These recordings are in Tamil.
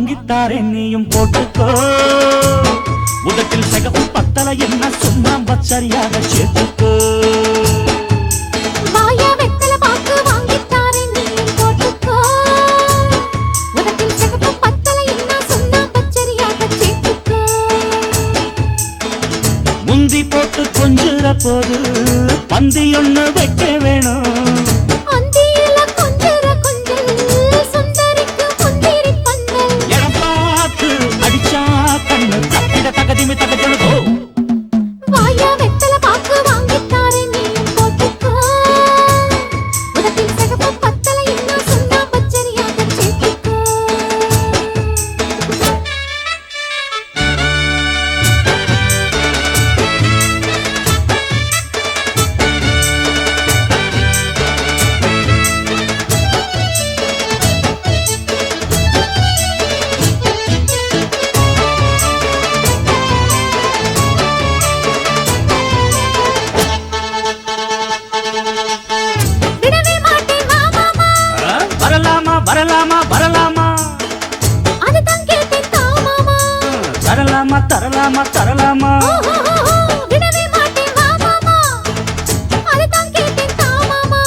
வாங்கித்தாரே நீயும் போட்டுக்கோ. உதட்டில் சிகப்பு பத்தல என்ன சுண்ணாம்பு சரியாக சேர்த்துக்கோ. முந்தி போட்டு கொஞ்சுற போது பந்தி ஒண்ணு வைக்க வேணும். இடம் பார்த்து அடிச்சா கண்ணு தப்பிட தகதிமி தகஜனதோ. வரலாமா வரலாமா அதுதான் கேட்டேன் மாமா. தரலாமா தரலாமா தரலாமா விடவே மாட்டேன் மாமா. அதுதான் கேட்டேன் மாமா.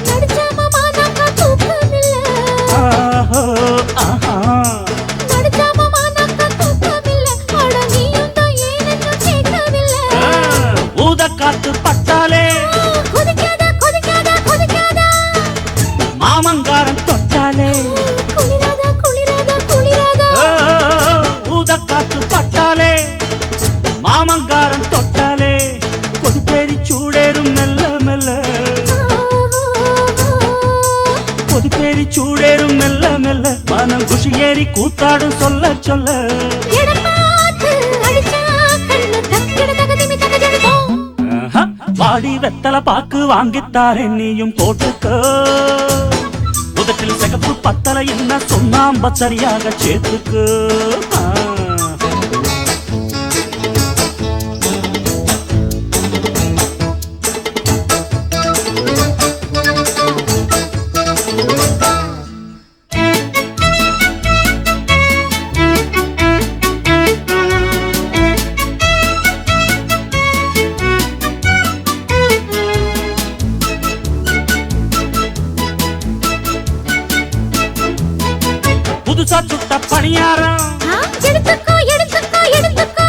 நடிச்ச மாமா நாக்க தூக்கமில்ல. நடிச்ச மாமா நாக்க தூக்கமில்ல. அட நீயும் தான் ஏனென்னு கேட்கவில்லை. ஊத காத்து பட்டாலே கொதிக்காத கொதிக்காத கொதிக்காத மாமங்காரன் தொட்டாலே குளிராதா குளிராதா குளிராதா. ஊதக்காத்து பட்டாலே மாமங்காரன் தொட்டாலே கொதிப்பேரி சூடேறும் மெல்ல மெல்ல. கொதிப்பேரி சூடேறும் மெல்ல மெல்ல. மனம் குஷி ஏறி கூத்தாடும் சொல்ல சொல்ல. வாடி வெத்தல பாக்கு வாங்கித்தாரே நீயும் போட்டுக்கோ. உதட்டில் சிகப்பு பத்தல என்ன சுண்ணாம்பு சரியாக சேர்த்துக்கு. புதுசா சுட்ட பணியாரம் எடுத்துக்கோ எடுத்துக்கோ எடுத்துக்கோ.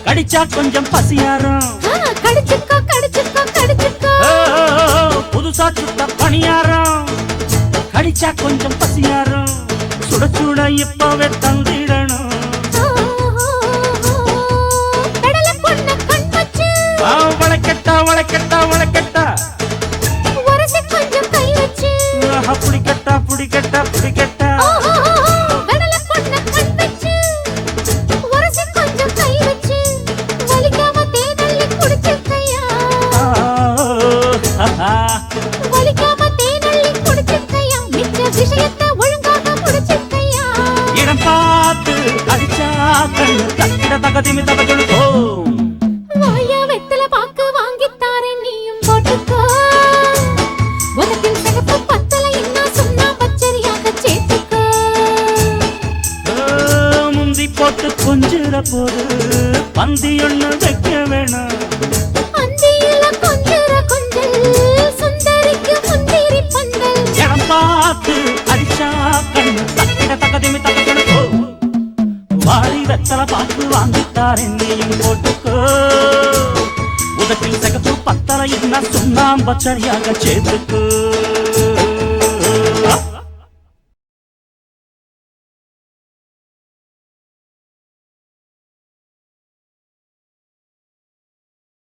கடிச்சா கொஞ்சம் பசியாரம் கடிச்சுக்கோ கடிச்சுக்கோ கடிச்சுக்கோ. புதுசா சுட்ட பணியாரம் கடிச்சா கொஞ்சம் பசியாரம். சுட சுட இப்பவே தந்திடணும். வளைக்கட்டா வளைக்கட்டா வளைக்கட்டா கொஞ்சம் கை வச்சு புடிக்கட்டா புடிக்கட்டா புடிக்கட்டா. இடம் பார்த்து அடிச்சா கண்ணு தக்கிட தகதிமி தகஜனதோ. வாயா வெத்தல பாக்கு வாங்கித்தாரே நீயும் போட்டுக்கோ. உதட்டில் சிகப்பு பத்தல என்ன சுண்ணாம்பு சரியாக சேர்த்துக்கோ. முந்தி போட்டு கொஞ்சுற போது பந்தி ஒண்ணு வைக்க வேணும். அந்தியில கொஞ்சுற கொஞ்சல் சுந்தரிக்கு முந்திரி பந்தல். இடம் பார்த்து அடிச்சா கண்ணு தக்கிட தகதிமி தகஜனதோ. வாடி வெத்தல பாக்கு வாங்கித்தாரே நீயும் போட்டுக்கோ. உதட்டில் சிகப்பு பத்தல என்ன சுண்ணாம்பு சரியாக சேர்த்துக்கோ.